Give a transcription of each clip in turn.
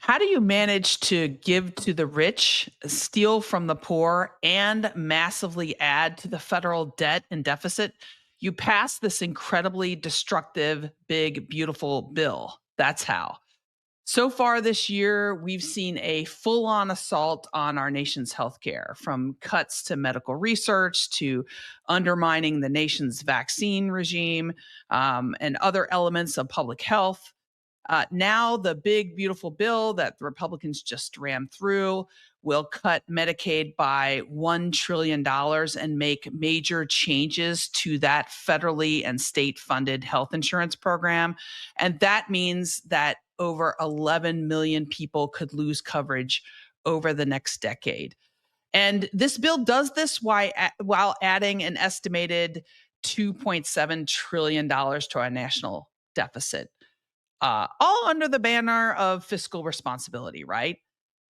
How do you manage to give to the rich, steal from the poor, and massively add to the federal debt and deficit? You pass this incredibly destructive, big, beautiful bill. That's how. So far this year, we've seen a full on assault on our nation's healthcare, from cuts to medical research to undermining the nation's vaccine regime and other elements of public health. Now, the big, beautiful bill that the Republicans just ran through will cut Medicaid by $1 trillion and make major changes to that federally and state funded health insurance program. And that means that over 11 million people could lose coverage over the next decade. And this bill does this while adding an estimated $2.7 trillion to our national deficit, all under the banner of fiscal responsibility, right?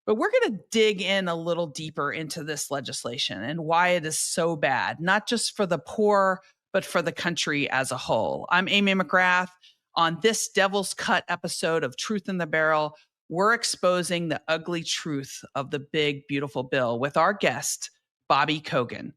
But we're going to dig in a little deeper into this legislation and why it is so bad, not just for the poor, but for the country as a whole. I'm Amy McGrath. On this Devil's Cut episode of Truth in the Barrel, we're exposing the ugly truth of the big, beautiful bill with our guest, Bobby Kogan.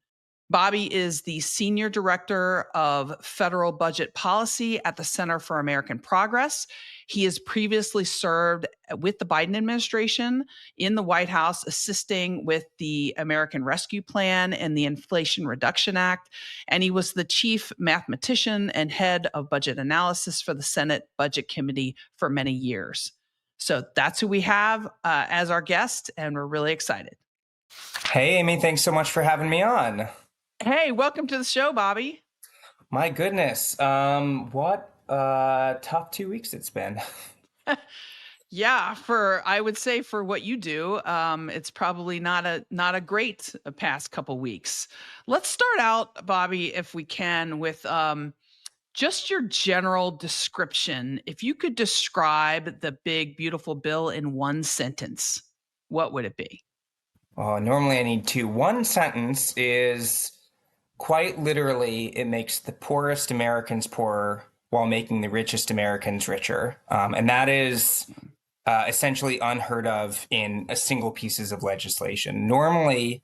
Bobby is the Senior Director of Federal Budget Policy at the Center for American Progress. He has previously served with the Biden administration in the White House, assisting with the American Rescue Plan and the Inflation Reduction Act. And he was the chief mathematician and head of budget analysis for the Senate Budget Committee for many years. So that's who we have as our guest, and we're really excited. Hey, Amy, thanks so much for having me on. Hey, welcome to the show, Bobby. My goodness, what a tough 2 weeks it's been. Yeah, I would say for what you do, it's probably not a great past couple weeks. Let's start out, Bobby, if we can, with just your general description. If you could describe the big, beautiful bill in one sentence, what would it be? Oh, normally I need two. One sentence is quite literally, it makes the poorest Americans poorer while making the richest Americans richer. And that is essentially unheard of in a single pieces of legislation. Normally,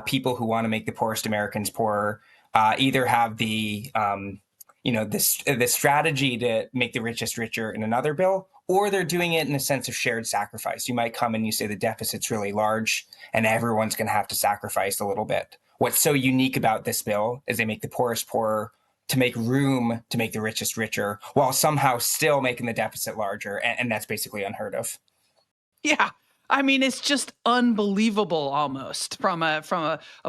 people who want to make the poorest Americans poorer either have the strategy to make the richest richer in another bill, or they're doing it in a sense of shared sacrifice. You might come and you say the deficit's really large and everyone's going to have to sacrifice a little bit. What's so unique about this bill is they make the poorest poorer to make room to make the richest richer while somehow still making the deficit larger. And that's basically unheard of. Yeah. I mean, it's just unbelievable almost from a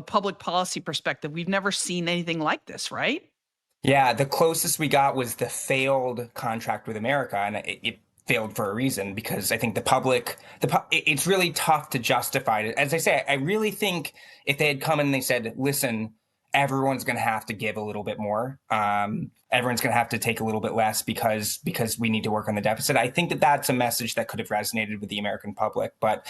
public policy perspective. We've never seen anything like this, right? Yeah, the closest we got was the failed contract with America, and it failed for a reason because I think it's really tough to justify it. As I say, I really think if they had come and they said, listen, everyone's going to have to give a little bit more. Everyone's going to have to take a little bit less because we need to work on the deficit. I think that's a message that could have resonated with the American public. But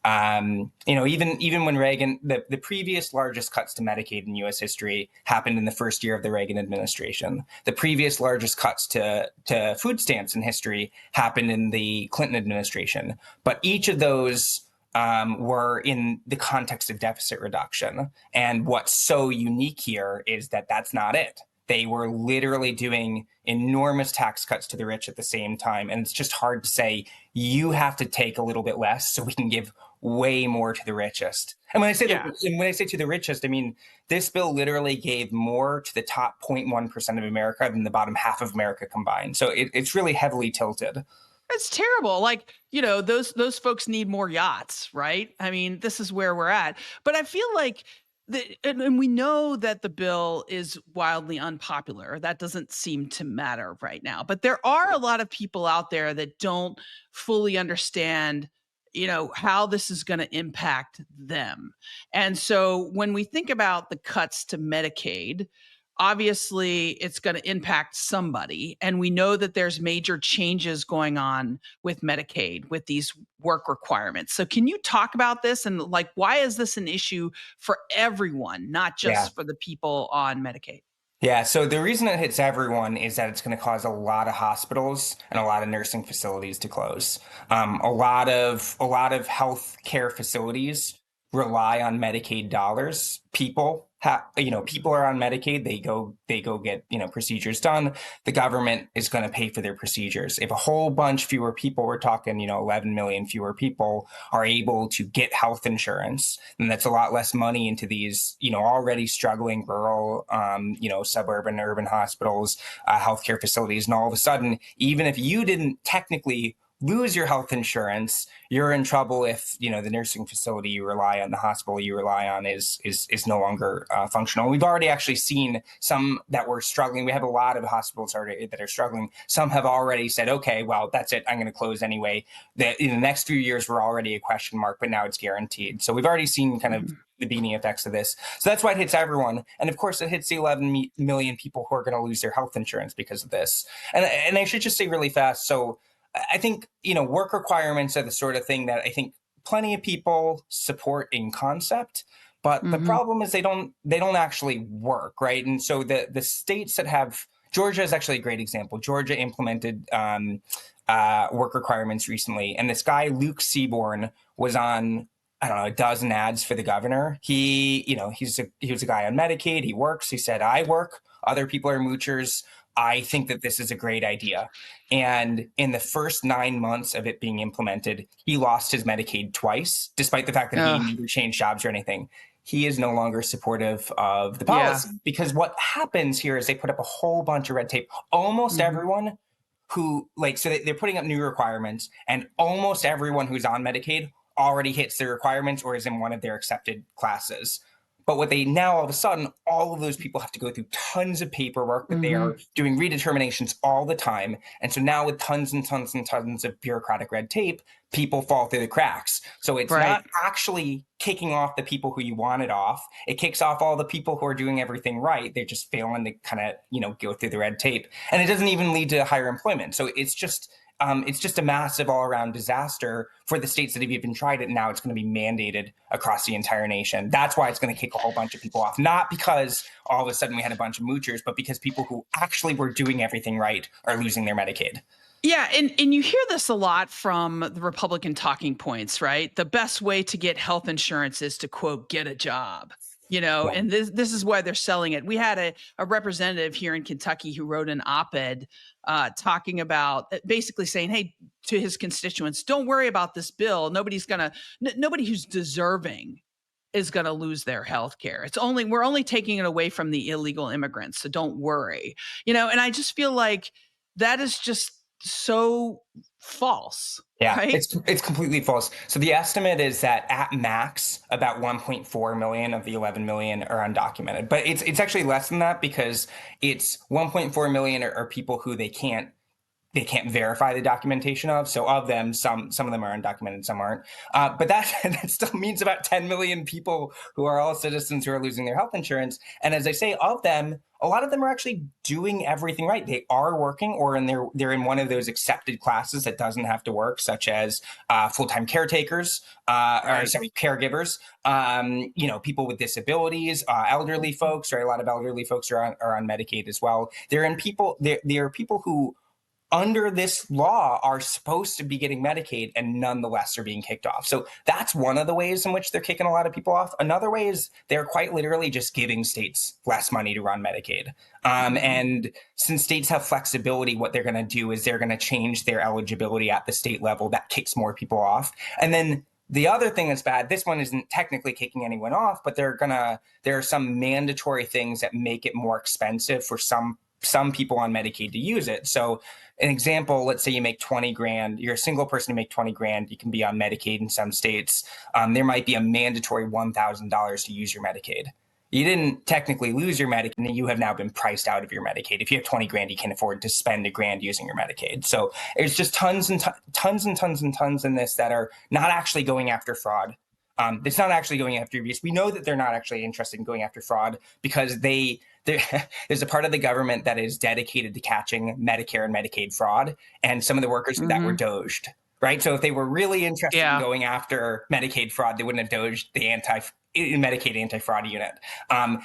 even when Reagan, the previous largest cuts to Medicaid in U.S. history happened in the first year of the Reagan administration. The previous largest cuts to food stamps in history happened in the Clinton administration. But each of those were in the context of deficit reduction. And what's so unique here is that that's not it. They were literally doing enormous tax cuts to the rich at the same time. And it's just hard to say, you have to take a little bit less so we can give way more to the richest. And when I say to the richest, I mean, this bill literally gave more to the top 0.1% of America than the bottom half of America combined. So it's really heavily tilted. It's terrible. Like, those folks need more yachts, right? I mean, this is where we're at. But I feel like and we know that the bill is wildly unpopular. That doesn't seem to matter right now. But there are a lot of people out there that don't fully understand, how this is going to impact them. And so when we think about the cuts to Medicaid, obviously it's going to impact somebody. And we know that there's major changes going on with Medicaid with these work requirements. So can you talk about this and why is this an issue for everyone, not Yeah. just for the people on Medicaid? Yeah, so the reason it hits everyone is that it's going to cause a lot of hospitals and a lot of nursing facilities to close. A lot of health care facilities rely on Medicaid dollars. People are on Medicaid. They go get, procedures done. The government is going to pay for their procedures. If a whole bunch fewer people, we're talking, 11 million fewer people are able to get health insurance, and that's a lot less money into these, already struggling rural, suburban, urban hospitals, healthcare facilities. And all of a sudden, even if you didn't technically lose your health insurance, you're in trouble if, the nursing facility you rely on, the hospital you rely on is no longer functional. We've already actually seen some that were struggling. We have a lot of hospitals already that are struggling. Some have already said, okay, well, that's it, I'm going to close anyway. In the next few years, we're already a question mark, but now it's guaranteed. So we've already seen kind of the beginning effects of this. So that's why it hits everyone. And of course, it hits the 11 million people who are going to lose their health insurance because of this. And I should just say really fast. So I think, work requirements are the sort of thing that I think plenty of people support in concept, but the Mm-hmm. problem is they don't actually work, right? And so the states that have, Georgia is actually a great example. Georgia implemented work requirements recently, and this guy Luke Seaborn was on, I don't know, a dozen ads for the governor. He was a guy on Medicaid. He works. He said, I work. Other people are moochers. I think that this is a great idea. And in the first 9 months of it being implemented, he lost his Medicaid twice, despite the fact that he Oh, never changed jobs or anything. He is no longer supportive of the yeah. policy because what happens here is they put up a whole bunch of red tape. Almost Mm-hmm. everyone they're putting up new requirements, and almost everyone who's on Medicaid already hits their requirements or is in one of their accepted classes. But what they now, all of a sudden, all of those people have to go through tons of paperwork that they Mm-hmm. are doing redeterminations all the time. And so now with tons and tons and tons of bureaucratic red tape, people fall through the cracks. So it's Right. not actually kicking off the people who you wanted off. It kicks off all the people who are doing everything right. They're just failing to kind of, go through the red tape. And it doesn't even lead to higher employment. So it's just a massive all-around disaster for the states that have even tried it. Now it's going to be mandated across the entire nation. That's why it's going to kick a whole bunch of people off. Not because all of a sudden we had a bunch of moochers, but because people who actually were doing everything right are losing their Medicaid. Yeah, and you hear this a lot from the Republican talking points, right? The best way to get health insurance is to quote get a job. Yeah. And this is why they're selling it. We had a representative here in Kentucky who wrote an op-ed talking about basically saying, hey, to his constituents, don't worry about this bill. Nobody who's deserving is going to lose their health care. We're only taking it away from the illegal immigrants. So don't worry. And I just feel like that is just so false, Yeah, right? it's completely false. So the estimate is that at max, about 1.4 million of the 11 million are undocumented. But it's actually less than that because it's 1.4 million are people who they can't verify the documentation of. So of them, some of them are undocumented, some aren't. But that still means about 10 million people who are all citizens who are losing their health insurance. And as I say, of them, a lot of them are actually doing everything right. They are working, or they're in one of those accepted classes that doesn't have to work, such as full-time caretakers, or Right. sorry, caregivers. People with disabilities, elderly folks. Right, a lot of elderly folks are on Medicaid as well. There are people who under this law are supposed to be getting Medicaid and nonetheless are being kicked off. So that's one of the ways in which they're kicking a lot of people off. Another way is they're quite literally just giving states less money to run Medicaid. Mhm. And since states have flexibility, what they're going to do is they're going to change their eligibility at the state level. That kicks more people off. And then the other thing that's bad, this one isn't technically kicking anyone off, but there are some mandatory things that make it more expensive for some people on Medicaid to use it. So an example, let's say you make 20 grand, you're a single person who make 20 grand, you can be on Medicaid in some states. There might be a mandatory $1,000 to use your Medicaid. You didn't technically lose your Medicaid, and you have now been priced out of your Medicaid. If you have 20 grand, you can afford to spend a grand using your Medicaid. So it's just tons and tons and tons and tons in this that are not actually going after fraud. It's not actually going after abuse. We know that they're not actually interested in going after fraud because there's a part of the government that is dedicated to catching Medicare and Medicaid fraud, and some of the workers that were Mhm. doged, right? So if they were really interested in Yeah. going after Medicaid fraud, they wouldn't have doged the Medicaid anti-fraud unit.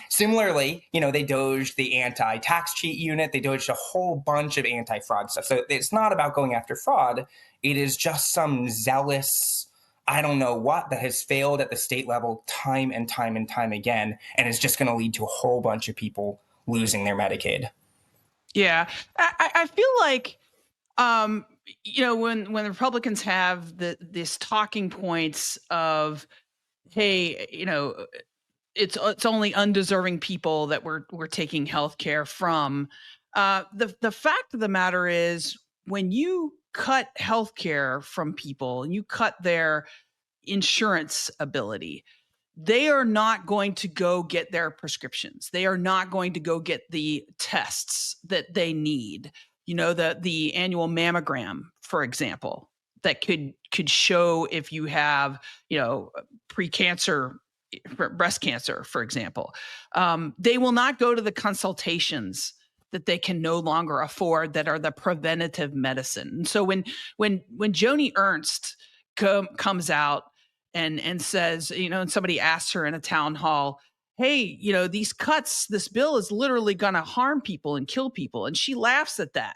Similarly, they doged the anti-tax cheat unit. They doged a whole bunch of anti-fraud stuff. So it's not about going after fraud. It is just some zealous, I don't know what, that has failed at the state level time and time and time again, and is just going to lead to a whole bunch of people losing their Medicaid. Yeah, I feel like when the Republicans have this talking points of, hey, it's only undeserving people that we're taking health care from. The fact of the matter is, when you cut health care from people and you cut their insurance ability, they are not going to go get their prescriptions. They are not going to go get the tests that they need. The annual mammogram, for example, that could show if you have, pre-cancer, breast cancer, for example. They will not go to the consultations that they can no longer afford, that are the preventative medicine. And so when Joni Ernst comes out and says, and somebody asks her in a town hall, hey, these cuts, this bill is literally going to harm people and kill people. And she laughs at that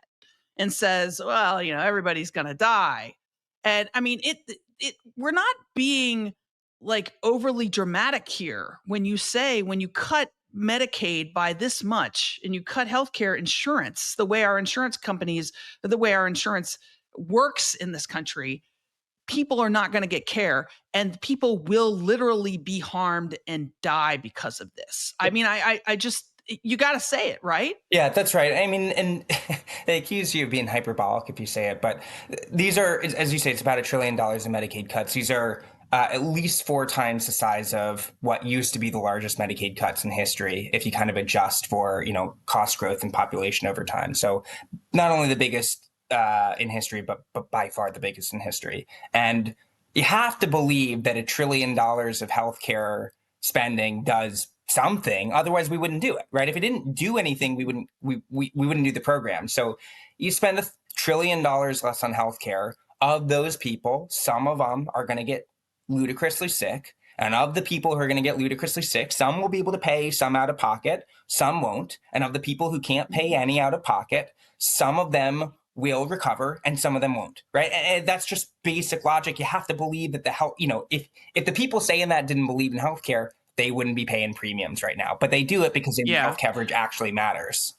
and says, well, everybody's going to die. And I mean, we're not being like overly dramatic here when you cut Medicaid by this much and you cut healthcare insurance, the way our insurance works in this country. People are not going to get care, and people will literally be harmed and die because of this. I mean, I just, you got to say it, right? Yeah, that's right. I mean, and they accuse you of being hyperbolic if you say it, but these are, as you say, it's about $1 trillion in Medicaid cuts. These are at least 4 times the size of what used to be the largest Medicaid cuts in history, if you kind of adjust for, cost growth and population over time. So not only the biggest in history, but by far the biggest in history. And you have to believe that $1 trillion of healthcare spending does something. Otherwise, we wouldn't do it, right? If it didn't do anything, we wouldn't do the program. So you spend $1 trillion less on healthcare. Of those people, some of them are going to get ludicrously sick. And of the people who are going to get ludicrously sick, some will be able to pay some out of pocket, some won't. And of the people who can't pay any out of pocket, some of them will recover and some of them won't, right? And that's just basic logic. You have to believe that the health, if the people saying that didn't believe in healthcare, they wouldn't be paying premiums right now. But they do it because health coverage actually matters.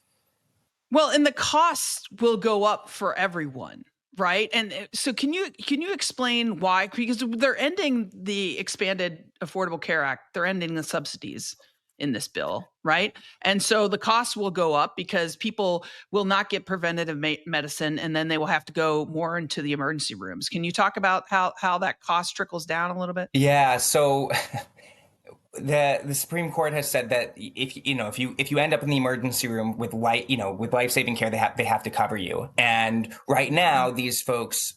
Well, and the costs will go up for everyone, right? And so can you explain why? Because they're ending the expanded Affordable Care Act. They're ending the subsidies in this bill, right? And so the costs will go up because people will not get preventative medicine, and then they will have to go more into the emergency rooms. Can you talk about how that cost trickles down a little bit? Yeah. So the Supreme Court has said that if you end up in the emergency room with life-saving care, they have to cover you. And right now, these folks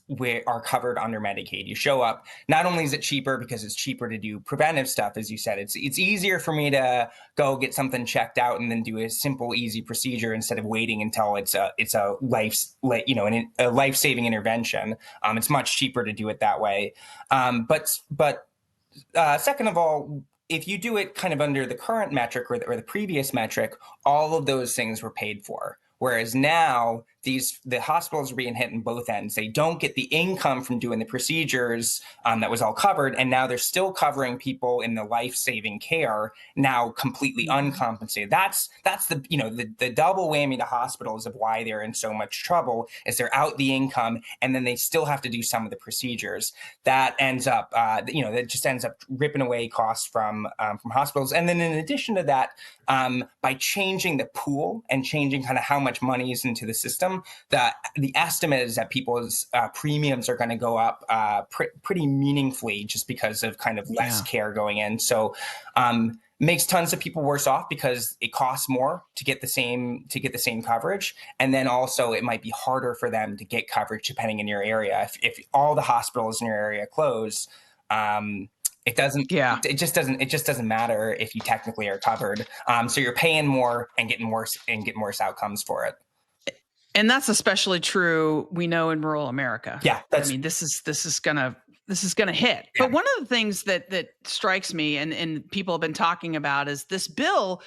are covered under Medicaid. You show up. Not only is it cheaper because it's cheaper to do preventive stuff, as you said. It's easier for me to go get something checked out and then do a simple, easy procedure instead of waiting until it's a life-saving intervention. It's much cheaper to do it that way. But second of all, if you do it kind of under the current metric or the previous metric, all of those things were paid for. Whereas now the hospitals are being hit in both ends. They don't get the income from doing the procedures that was all covered, and now they're still covering people in the life-saving care now completely uncompensated. That's the double whammy to hospitals of why they're in so much trouble is they're out the income and then they still have to do some of the procedures. That ends up that just ends up ripping away costs from hospitals. And then in addition to that, by changing the pool and changing kind of how much money is into the system, the estimate is that people's premiums are going to go up pretty meaningfully just because of kind of less care going in. So makes tons of people worse off because it costs more to get the same coverage, and then also it might be harder for them to get coverage depending in your area. If all the hospitals in your area close, it doesn't. Yeah. It just doesn't matter if you technically are covered. So you're paying more and getting worse outcomes for it. And that's especially true, we know, in rural America. Yeah, I mean, this is gonna this is going to hit. Yeah. But one of the things that strikes me and people have been talking about is this bill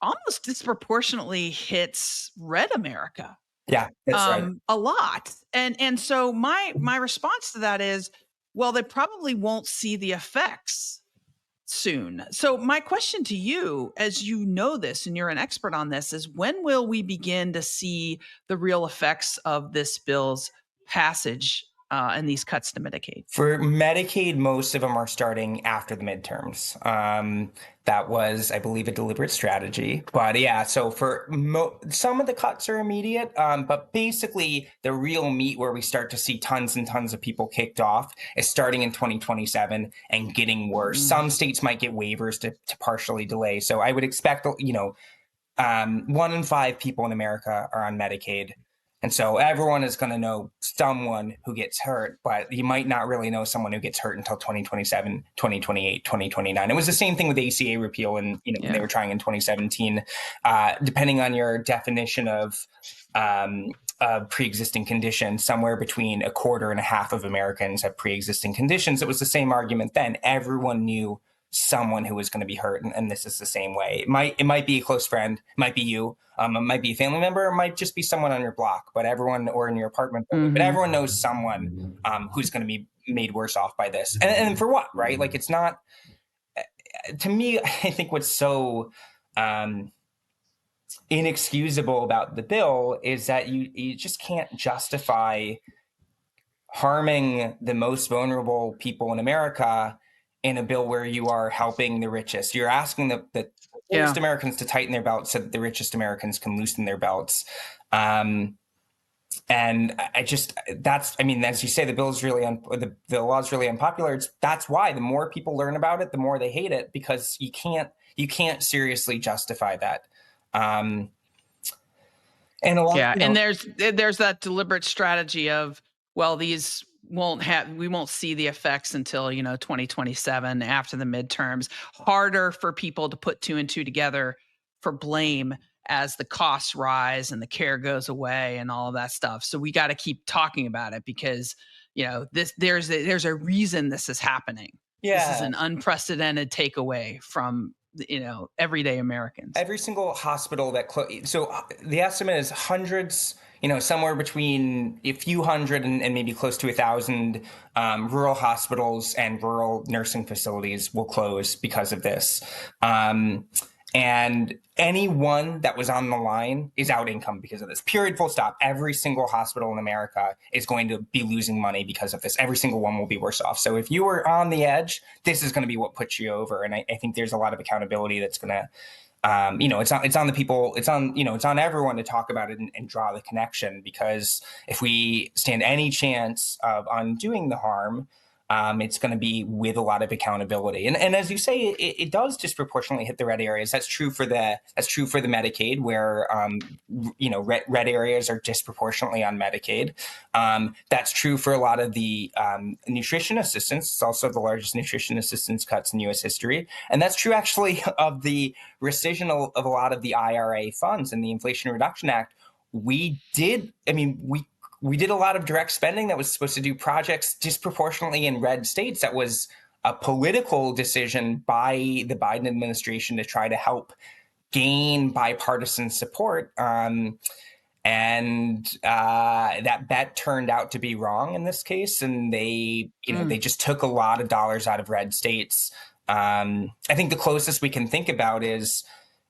almost disproportionately hits red America. Yeah, that's right. A lot. And so my response to that is, well, they probably won't see the effects soon. So my question to you, as you know this and you're an expert on this, is when will we begin to see the real effects of this bill's passage and these cuts to Medicaid? For Medicaid, most of them are starting after the midterms. That was, I believe, a deliberate strategy. But yeah, so for some of the cuts are immediate, but basically the real meat where we start to see tons and tons of people kicked off is starting in 2027 and getting worse. Some states might get waivers to partially delay. So I would expect, 1 in 5 people in America are on Medicaid. And so everyone is going to know someone who gets hurt, but you might not really know someone who gets hurt until 2027, 2028, 2029. It was the same thing with ACA repeal and when they were trying in 2017. Depending on your definition of pre-existing condition, somewhere between 1/4 of Americans have pre-existing conditions. It was the same argument then. Everyone knew someone who was going to be hurt, and this is the same way. It might be a close friend, it might be you, it might be a family member, it might just be someone on your block, but everyone, or in your apartment building, but everyone knows someone who's going to be made worse off by this. And for what, right? Like, it's not, to me, I think what's so inexcusable about the bill is that you just can't justify harming the most vulnerable people in America in a bill where you are helping the richest. You're asking the poorest Americans to tighten their belts so that the richest Americans can loosen their belts. And as you say, the law is really unpopular. That's why the more people learn about it, the more they hate it, because you can't seriously justify that. And there's that deliberate strategy of, well, these we won't see the effects until 2027 after the midterms. Harder for people to put 2 and 2 together for blame as the costs rise and the care goes away and all of that stuff. So we got to keep talking about it because there's a reason this is happening. This is an unprecedented takeaway from everyday Americans. Every single hospital so the estimate is hundreds, somewhere between a few hundred and maybe close to 1,000 rural hospitals and rural nursing facilities will close because of this. And anyone that was on the line is out income because of this. Period, full stop. Every single hospital in America is going to be losing money because of this. Every single one will be worse off. So if you were on the edge, this is going to be what puts you over. And I think there's a lot of accountability that's going to, it's on the people, it's on everyone to talk about it and draw the connection, because if we stand any chance of undoing the harm, it's going to be with a lot of accountability. And as you say, it does disproportionately hit the red areas. That's true for the Medicaid, where, red areas are disproportionately on Medicaid. That's true for a lot of the nutrition assistance. It's also the largest nutrition assistance cuts in U.S. history. And that's true, actually, of the rescission of a lot of the IRA funds and the Inflation Reduction Act. We did a lot of direct spending that was supposed to do projects disproportionately in red states. That was a political decision by the Biden administration to try to help gain bipartisan support. And that bet turned out to be wrong in this case. And they just took a lot of dollars out of red states. I think the closest we can think about is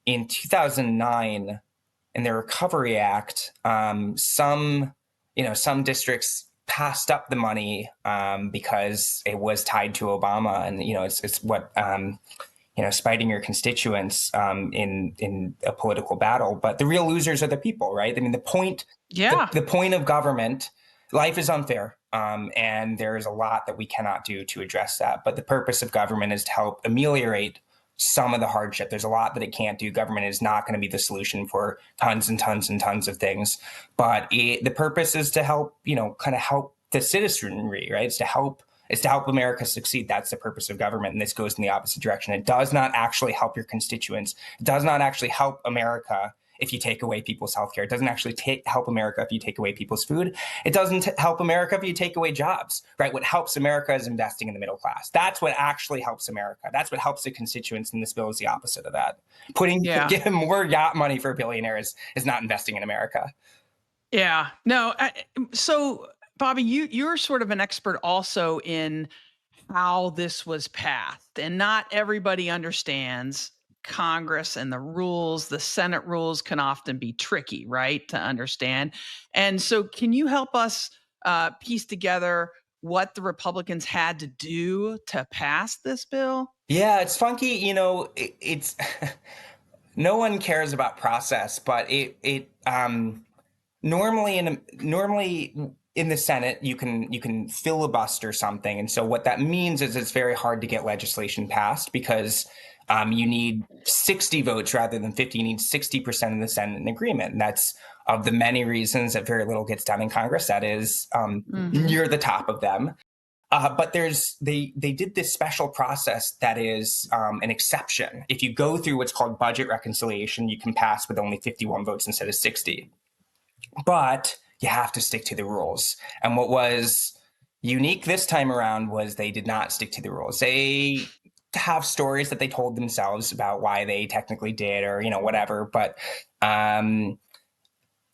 in 2009 in the Recovery Act, some districts passed up the money because it was tied to Obama, and it's what spiting your constituents in a political battle. But the real losers are the people, right? I mean, the point of government, life is unfair, and there is a lot that we cannot do to address that. But the purpose of government is to help ameliorate some of the hardship. There's a lot that it can't do. Government is not going to be the solution for tons and tons and tons of things. But the purpose is to help, kind of help the citizenry, right? It's to help America succeed. That's the purpose of government. And this goes in the opposite direction. It does not actually help your constituents. It does not actually help America if you take away people's healthcare. It doesn't actually help America if you take away people's food. It doesn't help America if you take away jobs, right? What helps America is investing in the middle class. That's what actually helps America. That's what helps the constituents, and this bill is the opposite of that. Giving more yacht money for billionaires is not investing in America. Yeah. No. So, Bobby, you're sort of an expert also in how this was passed, and not everybody understands Congress and the rules. The Senate rules can often be tricky, right, to understand. And so, can you help us piece together what the Republicans had to do to pass this bill? Yeah, it's funky. It's no one cares about process, but normally in the Senate you can filibuster something, and so what that means is it's very hard to get legislation passed because you need 60 votes rather than 50. You need 60% of the Senate in agreement, and that's of the many reasons that very little gets done in Congress. That is near the top of them. But they did this special process that is an exception. If you go through what's called budget reconciliation, you can pass with only 51 votes instead of 60. But you have to stick to the rules. And what was unique this time around was they did not stick to the rules. They have stories that they told themselves about why they technically did, or whatever. But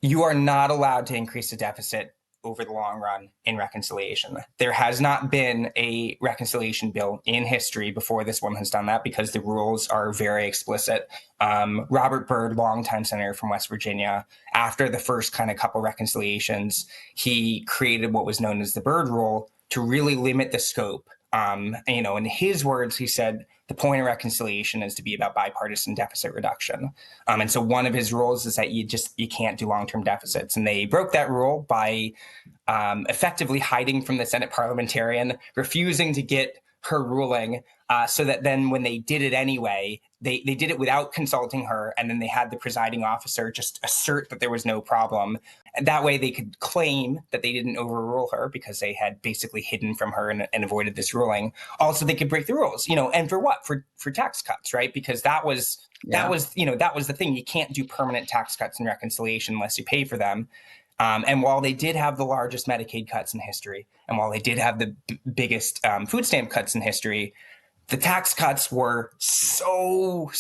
you are not allowed to increase the deficit over the long run in reconciliation. There has not been a reconciliation bill in history before this one has done that, because the rules are very explicit. Robert Byrd, longtime senator from West Virginia, after the first kind of couple reconciliations, he created what was known as the Byrd rule to really limit the scope. In his words, he said, the point of reconciliation is to be about bipartisan deficit reduction. And so one of his rules is that you can't do long-term deficits. And they broke that rule by effectively hiding from the Senate parliamentarian, refusing to get her ruling, so that then when they did it anyway, they did it without consulting her. And then they had the presiding officer just assert that there was no problem. And that way they could claim that they didn't overrule her because they had basically hidden from her and avoided this ruling. Also, they could break the rules, and for what? For tax cuts, right? Because that was the thing. You can't do permanent tax cuts in reconciliation unless you pay for them. And while they did have the largest Medicaid cuts in history, and while they did have the biggest food stamp cuts in history, the tax cuts were so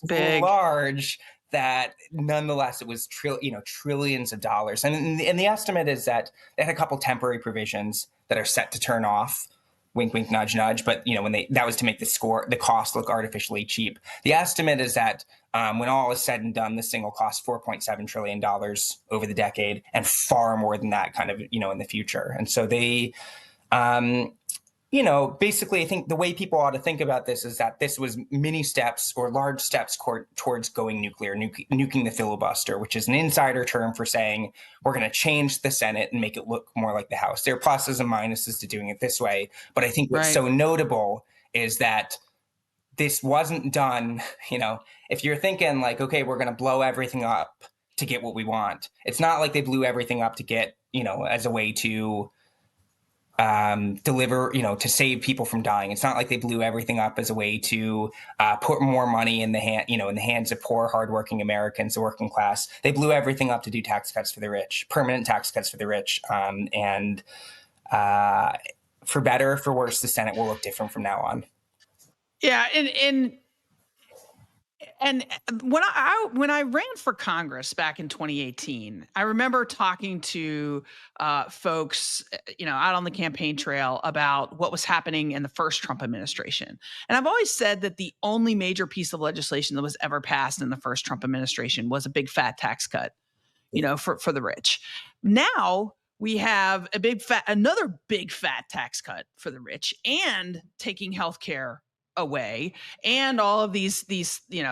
Big. large that nonetheless it was trillions of dollars. And the estimate is that they had a couple temporary provisions that are set to turn off. Wink, wink, nudge, nudge. But that was to make the cost look artificially cheap. The estimate is that when all is said and done, this thing will cost $4.7 trillion over the decade, and far more than that kind of, in the future. And so they, basically, I think the way people ought to think about this is that this was mini steps or large steps towards going nuclear, nuking the filibuster, which is an insider term for saying we're going to change the Senate and make it look more like the House. There are pluses and minuses to doing it this way. But I think what's so notable is that this wasn't done, if you're thinking like, okay, we're going to blow everything up to get what we want. It's not like they blew everything up to get, as a way to deliver, to save people from dying. It's not like they blew everything up as a way to put more money in the hands of poor, hardworking Americans, the working class. They blew everything up to do tax cuts for the rich, permanent tax cuts for the rich. And for better or for worse, the Senate will look different from now on. Yeah, and when I ran for Congress back in 2018, I remember talking to folks, out on the campaign trail about what was happening in the first Trump administration. And I've always said that the only major piece of legislation that was ever passed in the first Trump administration was a big fat tax cut, for the rich. Now we have another big fat tax cut for the rich, and taking healthcare away, and all of these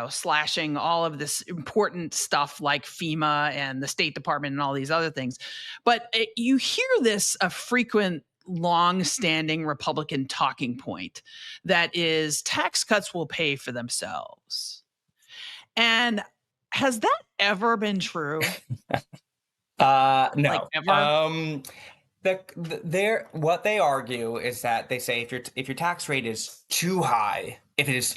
slashing all of this important stuff like FEMA and the State Department and all these other things. But you hear this a frequent long-standing Republican talking point that is tax cuts will pay for themselves. And has that ever been true? No. Like, ever? What they argue is that they say if your tax rate is too high, if it is,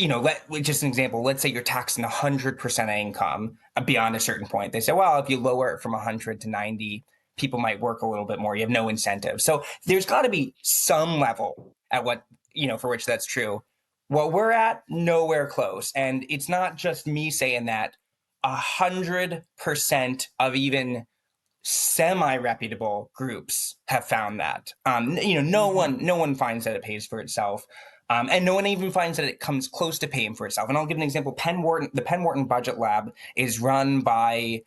just an example, let's say you're taxing 100% of income, beyond a certain point. They say, well, if you lower it from 100 to 90, people might work a little bit more. You have no incentive. So there's got to be some level at what, for which that's true. What we're at, nowhere close. And it's not just me saying that. 100% of even semi-reputable groups have found that. No one finds that it pays for itself. And no one even finds that it comes close to paying for itself. And I'll give an example. The Penn Wharton Budget Lab is run by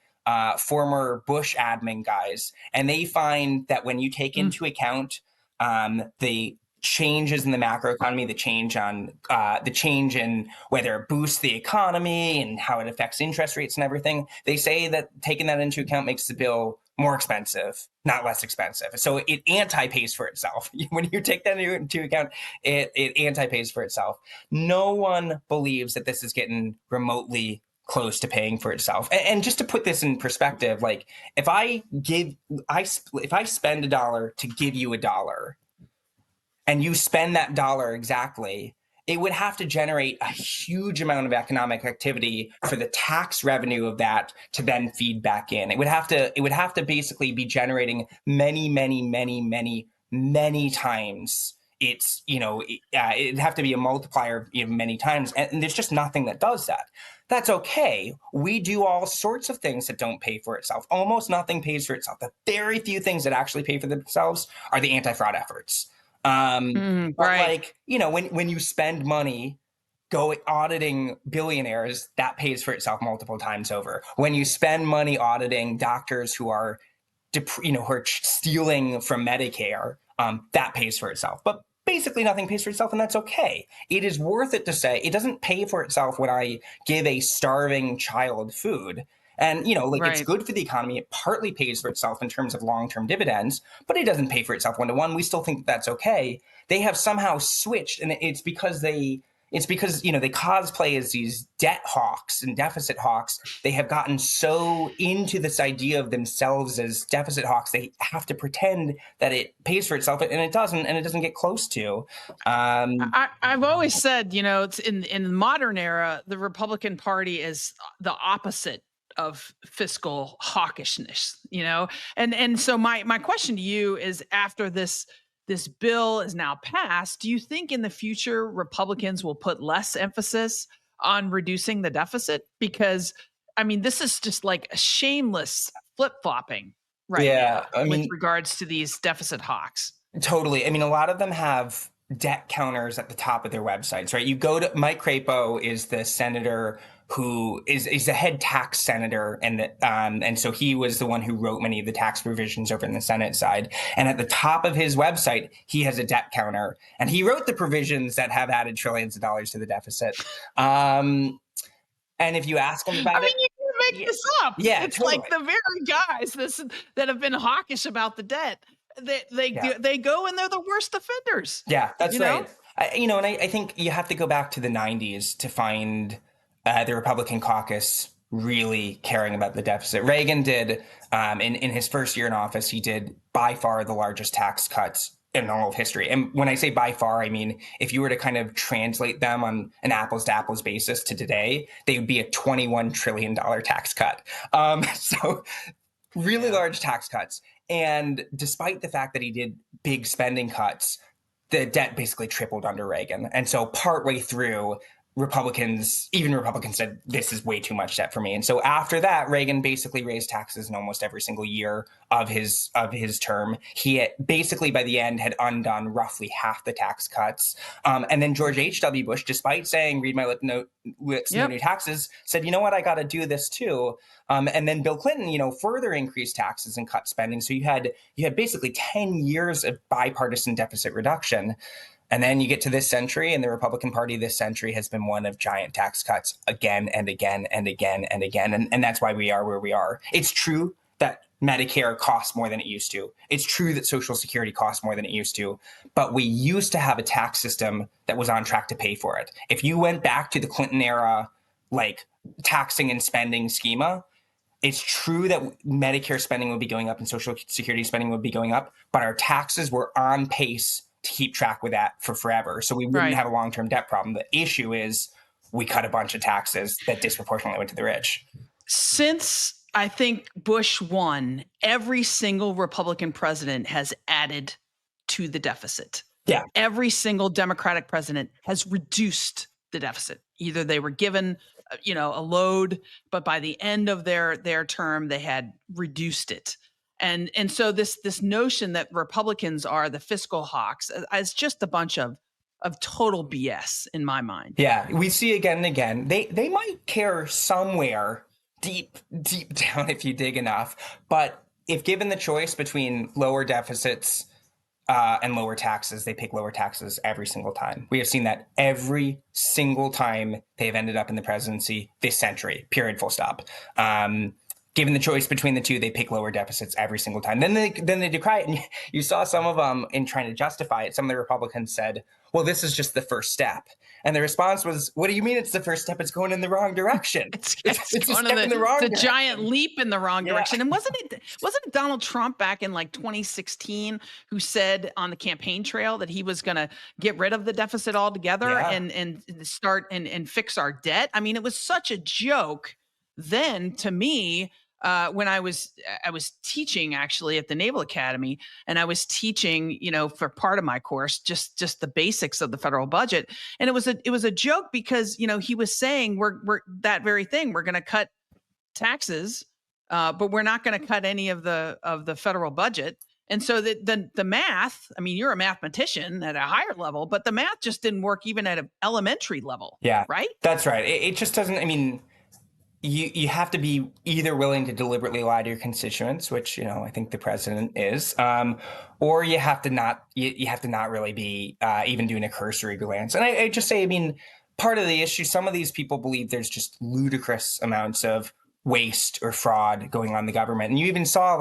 former Bush admin guys. And they find that when you take into account the changes in the macroeconomy, the change in whether it boosts the economy and how it affects interest rates and everything, they say that taking that into account makes the bill more expensive, not less expensive. So it anti-pays for itself. When you take that into account, it anti-pays for itself. No one believes that this is getting remotely close to paying for itself. And just to put this in perspective, like if I spend $1 to give you $1, and you spend that dollar exactly, it would have to generate a huge amount of economic activity for the tax revenue of that to then feed back in. It would have to basically be generating many, many, many, many, many times. It'd have to be a multiplier many times. And there's just nothing that does that. That's okay. We do all sorts of things that don't pay for itself. Almost nothing pays for itself. The very few things that actually pay for themselves are the anti-fraud efforts. But right. when you spend money go auditing billionaires, that pays for itself multiple times over. When you spend money auditing doctors who are, who are stealing from Medicare, that pays for itself. But basically nothing pays for itself, and that's okay. It is worth it to say it doesn't pay for itself when I give a starving child food. And, it's good for the economy. It partly pays for itself in terms of long-term dividends, but it doesn't pay for itself one-to-one. We still think that that's okay. They have somehow switched, and it's because they cosplay as these debt hawks and deficit hawks. They have gotten so into this idea of themselves as deficit hawks, they have to pretend that it pays for itself, and it doesn't, and it doesn't get close to. I've always said, it's in the modern era, the Republican Party is the opposite of fiscal hawkishness, and so my question to you is, after this bill is now passed, do you think in the future Republicans will put less emphasis on reducing the deficit? Because this is just like a shameless flip-flopping now with regards to these deficit hawks. Totally. A lot of them have debt counters at the top of their websites, right? You go to Mike Crapo is the senator who is the head tax senator, and so he was the one who wrote many of the tax provisions over in the Senate side. And at the top of his website, he has a debt counter, and he wrote the provisions that have added trillions of dollars to the deficit. And if you ask him about it, you can make this up. Yeah, it's totally. like the very guys that have been hawkish about the debt. They go and they're the worst offenders. Yeah, that's right. And I think you have to go back to the 90s to find the Republican caucus really caring about the deficit. Reagan did, in his first year in office, he did by far the largest tax cuts in all of history. And when I say by far, I mean, if you were to kind of translate them on an apples to apples basis to today, they would be a $21 trillion tax cut. So really large tax cuts. And despite the fact that he did big spending cuts, the debt basically tripled under Reagan. And so partway through, Republicans said, this is way too much debt for me. And so after that, Reagan basically raised taxes in almost every single year of his term. He basically by the end had undone roughly half the tax cuts. And then George H.W. Bush, despite saying, read my lips, no new taxes, said, you know what, I got to do this too. And then Bill Clinton, further increased taxes and cut spending. So you had basically 10 years of bipartisan deficit reduction. And then you get to this century, and the Republican Party this century has been one of giant tax cuts again and again and again and again. And that's why we are where we are. It's true that Medicare costs more than it used to. It's true that Social Security costs more than it used to. But we used to have a tax system that was on track to pay for it. If you went back to the Clinton era, like taxing and spending schema, it's true that Medicare spending would be going up and Social Security spending would be going up, but our taxes were on pace to keep track with that for forever. So we wouldn't have a long-term debt problem. The issue is we cut a bunch of taxes that disproportionately went to the rich. Since I think Bush won, every single Republican president has added to the deficit. Yeah. Every single Democratic president has reduced the deficit. Either they were given, a load, but by the end of their term, they had reduced it. And so this notion that Republicans are the fiscal hawks is just a bunch of total BS in my mind. Yeah, we see again and again. They might care somewhere deep down if you dig enough, but if given the choice between lower deficits and lower taxes, they pick lower taxes every single time. We have seen that every single time they've ended up in the presidency this century, period, full stop. Given the choice between the two, they pick lower deficits every single time. Then they decry it. And you saw some of them in trying to justify it. Some of the Republicans said, well, this is just the first step. And the response was, what do you mean it's the first step? It's going in the wrong direction. It's going in the wrong direction. Giant leap in the wrong direction. And wasn't it Donald Trump back in like 2016 who said on the campaign trail that he was going to get rid of the deficit altogether and start and fix our debt? I mean, it was such a joke then to me. When I was teaching actually at the Naval Academy, and I was teaching, for part of my course, just the basics of the federal budget. And it was a joke because, he was saying we're that very thing. We're going to cut taxes, but we're not going to cut any of the federal budget. And so the math, I mean, you're a mathematician at a higher level, but the math just didn't work even at an elementary level. Yeah, right. That's right. It just doesn't. I mean, you have to be either willing to deliberately lie to your constituents, which, I think the president is, or you have to not really be even doing a cursory glance. And I just say, I mean, part of the issue, some of these people believe there's just ludicrous amounts of waste or fraud going on in the government. And you even saw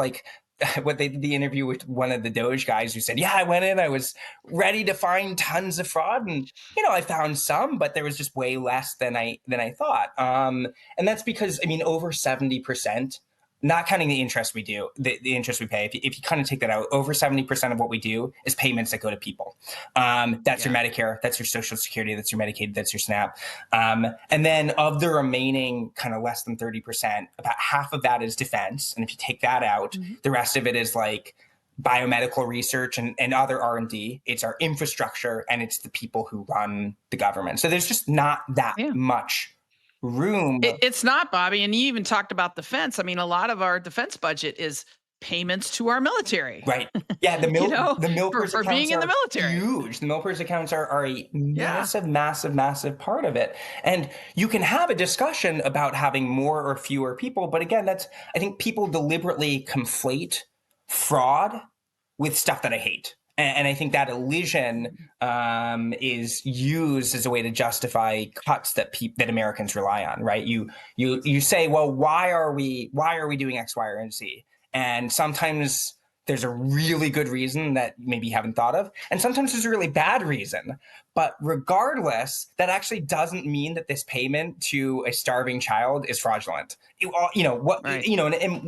what they did the interview with one of the Doge guys who said, yeah, I went in, I was ready to find tons of fraud. And, I found some, but there was just way less than I thought. And that's because, I mean, over 70%, not counting the interest we do, the interest we pay, if you kind of take that out, over 70% of what we do is payments that go to people. That's your Medicare, that's your Social Security, that's your Medicaid, that's your SNAP. And then of the remaining kind of less than 30%, about half of that is defense. And if you take that out, the rest of it is like biomedical research and other R&D. It's our infrastructure and it's the people who run the government. So there's just not that much room. It's not, Bobby. And you even talked about defense. I mean, a lot of our defense budget is payments to our military. Right. Yeah. The milpers for being in the military. Huge. The milpers accounts are a massive part of it. And you can have a discussion about having more or fewer people. But again, I think people deliberately conflate fraud with stuff that I hate. And I think that elision is used as a way to justify cuts that Americans rely on, right? You say, well, why are we doing X, Y, or Z? And sometimes there's a really good reason that maybe you haven't thought of, and sometimes there's a really bad reason. But regardless, that actually doesn't mean that this payment to a starving child is fraudulent. And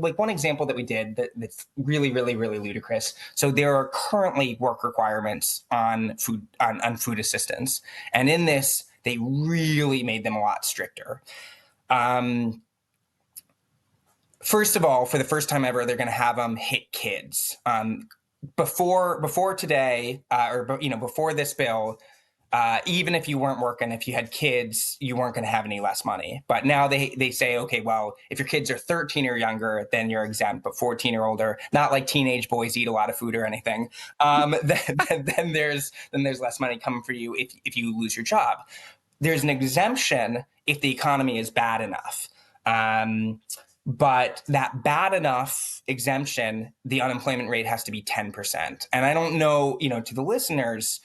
like one example that we did that's really, really, really ludicrous. So there are currently work requirements on food assistance, and in this, they really made them a lot stricter. First of all, for the first time ever, they're going to have them hit kids. Before today, before this bill, even if you weren't working, if you had kids, you weren't going to have any less money. But now they say, okay, well, if your kids are 13 or younger, then you're exempt. But 14 or older, not like teenage boys eat a lot of food or anything. Then there's less money coming for you if you lose your job. There's an exemption if the economy is bad enough. But that bad enough exemption, the unemployment rate has to be 10%. And I don't know, to the listeners,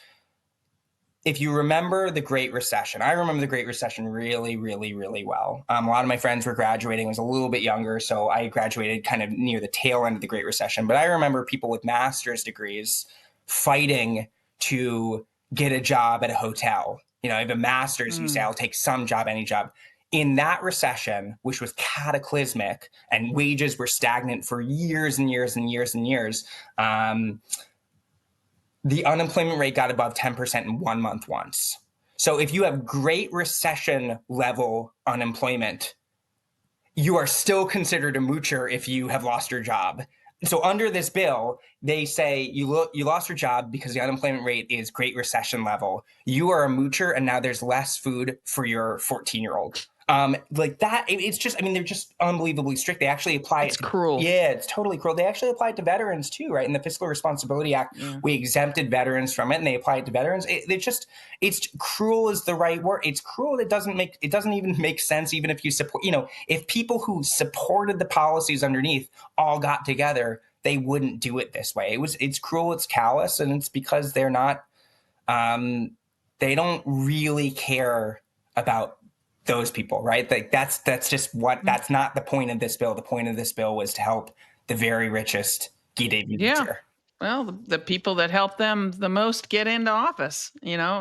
if you remember the Great Recession. I remember the Great Recession really, really, really well. A lot of my friends were graduating. I was a little bit younger, so I graduated kind of near the tail end of the Great Recession. But I remember people with master's degrees fighting to get a job at a hotel. I have a master's, you say, I'll take some job, any job. In that recession, which was cataclysmic and wages were stagnant for years and years and years and years, the unemployment rate got above 10% in 1 month once. So if you have Great Recession level unemployment, you are still considered a moocher if you have lost your job. So under this bill, they say you lost your job because the unemployment rate is Great Recession level. You are a moocher, and now there's less food for your 14-year-old. Like that, it's just, I mean, they're just unbelievably strict. They actually apply It's it to, cruel. yeah, it's totally cruel. They actually apply it to veterans too, right? In the Fiscal Responsibility Act, Yeah. we exempted veterans from it, and they apply it to veterans. It's cruel is the right word. It's cruel. It doesn't even make sense, even if you support, if people who supported the policies underneath all got together, they wouldn't do it this way. It's cruel, it's callous, and it's because they're not, they don't really care about those people, right? Like that's just that's not the point of this bill. The point of this bill was to help the very richest get a Yeah. future. Well, the people that help them the most get into office,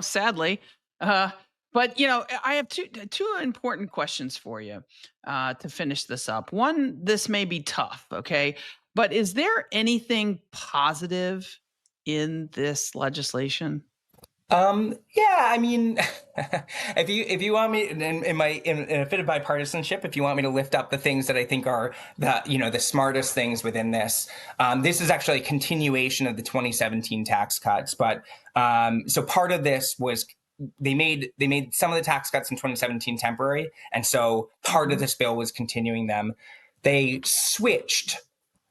sadly. But I have two important questions for you to finish this up. One, this may be tough, okay? But is there anything positive in this legislation? Yeah, I mean, if you want me in a bit of bipartisanship, if you want me to lift up the things that I think are the smartest things within this, this is actually a continuation of the 2017 tax cuts. But so part of this was they made some of the tax cuts in 2017 temporary, and so part of this bill was continuing them. They switched.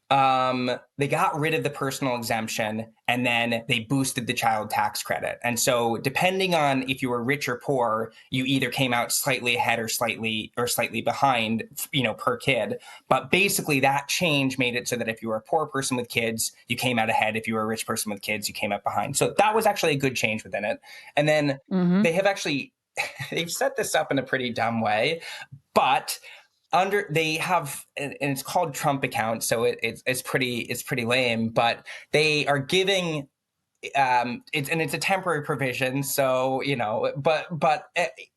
They got rid of the personal exemption, and then they boosted the child tax credit. And so depending on if you were rich or poor, you either came out slightly ahead or slightly behind, per kid. But basically that change made it so that if you were a poor person with kids, you came out ahead. If you were a rich person with kids, you came out behind. So that was actually a good change within it. And then they have actually, they've set this up in a pretty dumb way, but they have, and it's called Trump account, so it's pretty lame, but they are giving it's a temporary provision, so but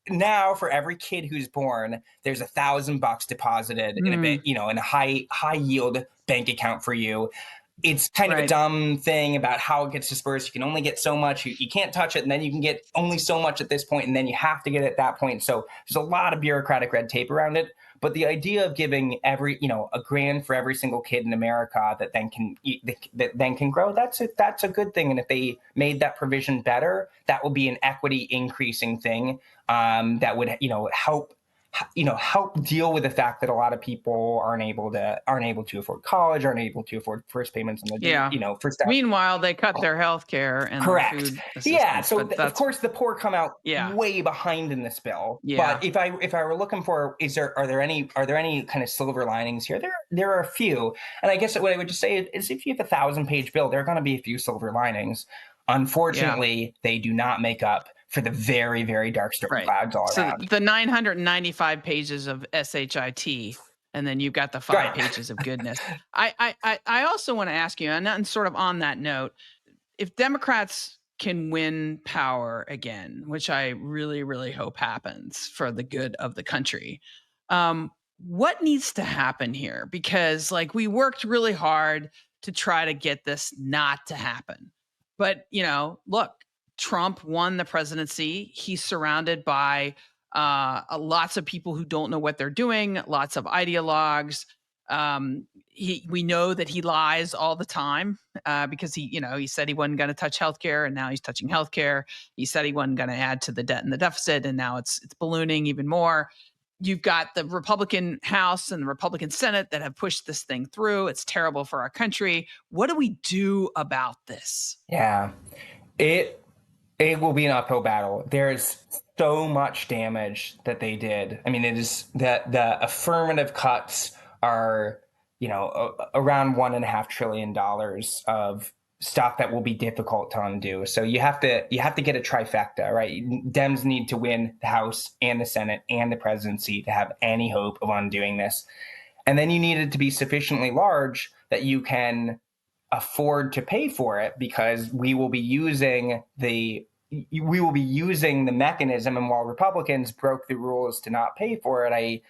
now for every kid who's born, there's $1,000 deposited in a high yield bank account for you. It's kind of a dumb thing about how it gets dispersed. You can only get so much. You can't touch it, and then you can get only so much at this point, and then you have to get it at that point. So there's a lot of bureaucratic red tape around it. But the idea of giving $1,000 for every single kid in America that then can grow, that's a good thing. And if they made that provision better, that will be an equity increasing thing that would help deal with the fact that a lot of people aren't able to afford college, aren't able to afford first payments on the first. Meanwhile, they cut their health care and correct. Their food assistance. Yeah, so of course the poor come out way behind in this bill. Yeah. But if I were looking for, are there any kind of silver linings here? There are a few, and I guess what I would just say is if you have a 1,000-page bill, there are going to be a few silver linings. Unfortunately, they do not make up for the very, very dark storm clouds all around. So the 995 pages of SHIT, and then you've got the 5 pages of goodness. I also want to ask you, and sort of on that note, if Democrats can win power again, which I really, really hope happens for the good of the country, what needs to happen here? Because we worked really hard to try to get this not to happen. But, look, Trump won the presidency. He's surrounded by lots of people who don't know what they're doing, lots of ideologues. We know that he lies all the time because he said he wasn't going to touch healthcare, and now he's touching healthcare. He said he wasn't going to add to the debt and the deficit, and now it's ballooning even more. You've got the Republican House and the Republican Senate that have pushed this thing through. It's terrible for our country. What do we do about this? Yeah, it will be an uphill battle. There's so much damage that they did. I mean, it is that the affirmative cuts are, around $1.5 trillion of stuff that will be difficult to undo. So you have to get a trifecta, right? Dems need to win the House and the Senate and the presidency to have any hope of undoing this. And then you need it to be sufficiently large that you can afford to pay for it, because we will be using the mechanism. And while Republicans broke the rules to not pay for it, I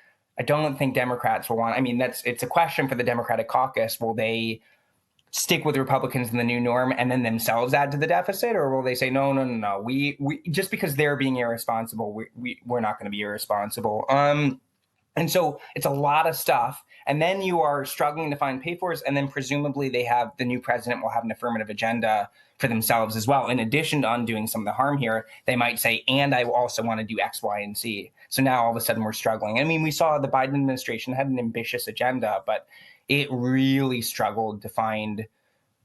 don't think Democrats will want. I mean, it's a question for the Democratic caucus. Will they stick with Republicans in the new norm and then themselves add to the deficit, or will they say no? We just because they're being irresponsible, we're not going to be irresponsible. And so it's a lot of stuff. And then you are struggling to find pay for it. And then presumably the new president will have an affirmative agenda for themselves as well. In addition to undoing some of the harm here, they might say, and I also want to do X, Y, and Z. So now all of a sudden we're struggling. I mean, we saw the Biden administration had an ambitious agenda, but it really struggled to find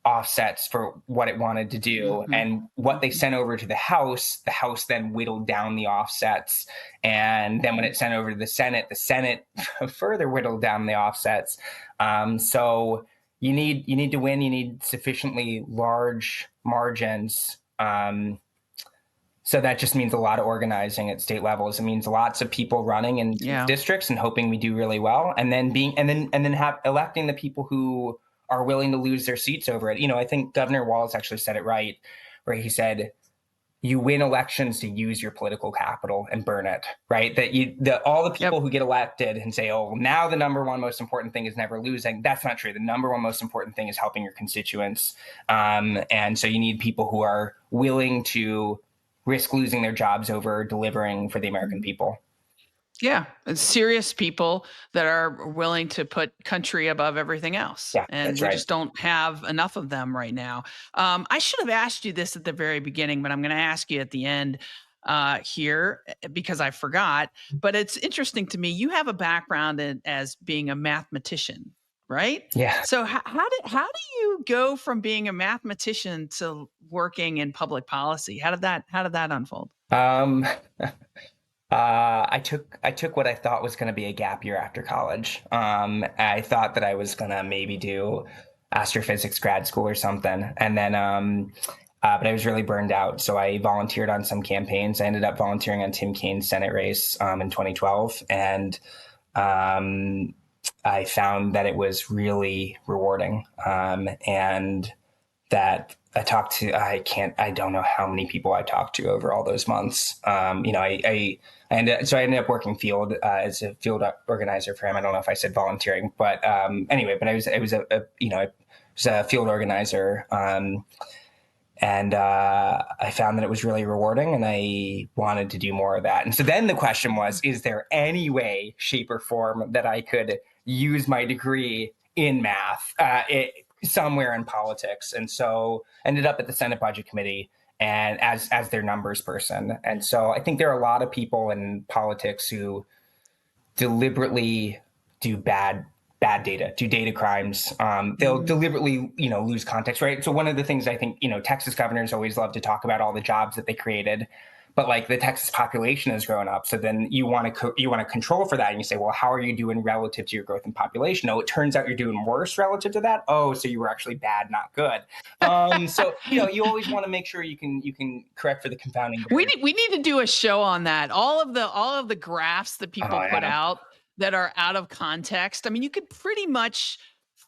offsets for what it wanted to do. And what they sent over to the House then whittled down the offsets. And then when it sent over to the Senate further whittled down the offsets. So you need to win. You need sufficiently large margins. So that just means a lot of organizing at state levels. It means lots of people running in districts and hoping we do really well, and then electing the people who are willing to lose their seats over it. I think Governor Walz actually said it right, where he said, you win elections to use your political capital and burn it, right? All the people who get elected and say, oh, now the number one most important thing is never losing. That's not true. The number one most important thing is helping your constituents. And so you need people who are willing to risk losing their jobs over delivering for the American people. Yeah, and serious people that are willing to put country above everything else. Yeah, and we just don't have enough of them right now. I should have asked you this at the very beginning, but I'm going to ask you at the end here because I forgot. But it's interesting to me. You have a background as being a mathematician, right? Yeah. So how do you go from being a mathematician to working in public policy? How did that unfold? I took what I thought was going to be a gap year after college. I thought that I was going to maybe do astrophysics grad school or something. And then, but I was really burned out. So I volunteered on some campaigns. I ended up volunteering on Tim Kaine's Senate race in 2012. And I found that it was really rewarding. And that I don't know how many people I talked to over all those months. I ended up working field as a field organizer for him. I don't know if I said volunteering, but anyway, but I was a field organizer. And I found that it was really rewarding, and I wanted to do more of that. And so then the question was, is there any way, shape, or form that I could use my degree in math somewhere in politics? And so ended up at the Senate Budget Committee and as their numbers person. And so I think there are a lot of people in politics who deliberately do bad data, do data crimes. They'll deliberately, lose context, right? So one of the things I think, Texas governors always love to talk about all the jobs that they created, but like the Texas population has grown up. So then you want to control for that. And you say, well, how are you doing relative to your growth in population? Oh, it turns out you're doing worse relative to that. Oh, so you were actually bad, not good. So, you always want to make sure you can correct for the confounding. We need to do a show on that. All of the graphs that people put out that are out of context. I mean, you could pretty much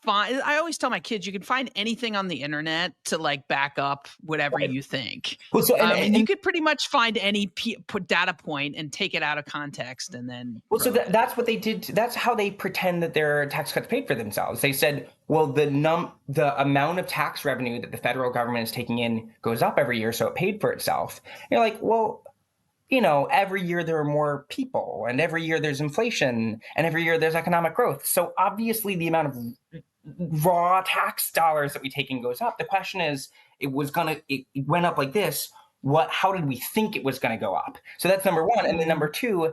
find, I always tell my kids, you can find anything on the internet to like back up whatever you think. Well, so, and you could pretty much find any data point and take it out of context and then. Well, so that's what they did. That's how they pretend that their tax cuts paid for themselves. They said, well, the amount of tax revenue that the federal government is taking in goes up every year, so it paid for itself. And you're like, well, every year there are more people, and every year there's inflation, and every year there's economic growth. So obviously the amount of raw tax dollars that we take in goes up. The question is, it went up like this. How did we think it was going to go up? So that's number one. And then number two,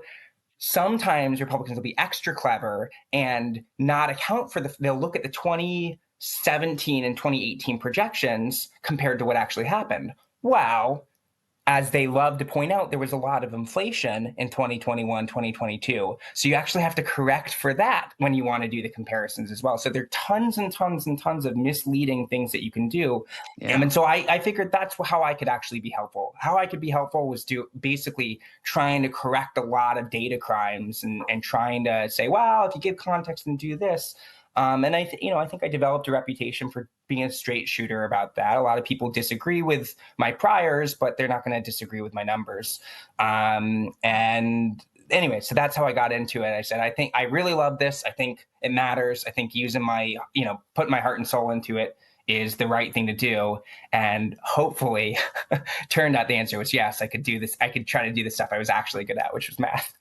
sometimes Republicans will be extra clever and not account for they'll look at the 2017 and 2018 projections compared to what actually happened. Wow. As they love to point out, there was a lot of inflation in 2021, 2022. So you actually have to correct for that when you want to do the comparisons as well. So there are tons and tons and tons of misleading things that you can do. Yeah. And so I figured that's how I could actually be helpful. How I could be helpful was to basically trying to correct a lot of data crimes and trying to say, well, if you give context and do this. And I think I developed a reputation for being a straight shooter about that. A lot of people disagree with my priors, but they're not going to disagree with my numbers. And anyway, so that's how I got into it. I said, I think I really love this. I think it matters. I think using my, putting my heart and soul into it is the right thing to do. And hopefully turned out the answer was yes, I could do this. I could try to do the stuff I was actually good at, which was math.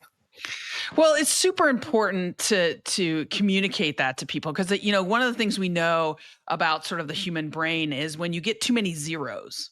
Well, it's super important to communicate that to people because one of the things we know about sort of the human brain is when you get too many zeros,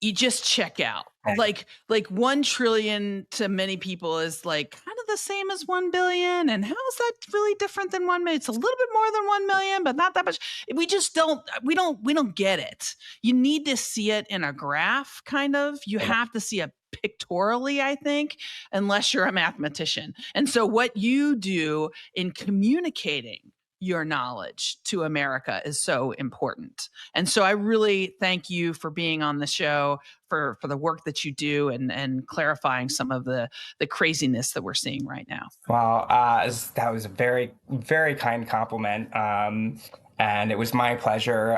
you just check out. Right. Like 1 trillion to many people is like kind of the same as 1 billion. And how is that really different than 1 million? It's a little bit more than 1 million, but not that much. We don't get it. You need to see it in a graph, kind of. You have to see it pictorially, I think, unless you're a mathematician. And so what you do in communicating your knowledge to America is so important. And so I really thank you for being on the show, for the work that you do, and clarifying some of the craziness that we're seeing right now. Well, that was a very, very kind compliment. And it was my pleasure.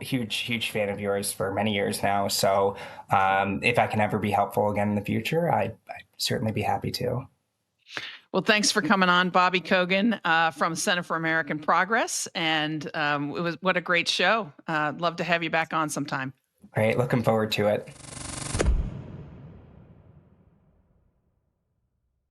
Huge, huge fan of yours for many years now. So if I can ever be helpful again in the future, I'd certainly be happy to. Well, thanks for coming on, Bobby Kogan from Center for American Progress. And what a great show. Love to have you back on sometime. Great. Looking forward to it.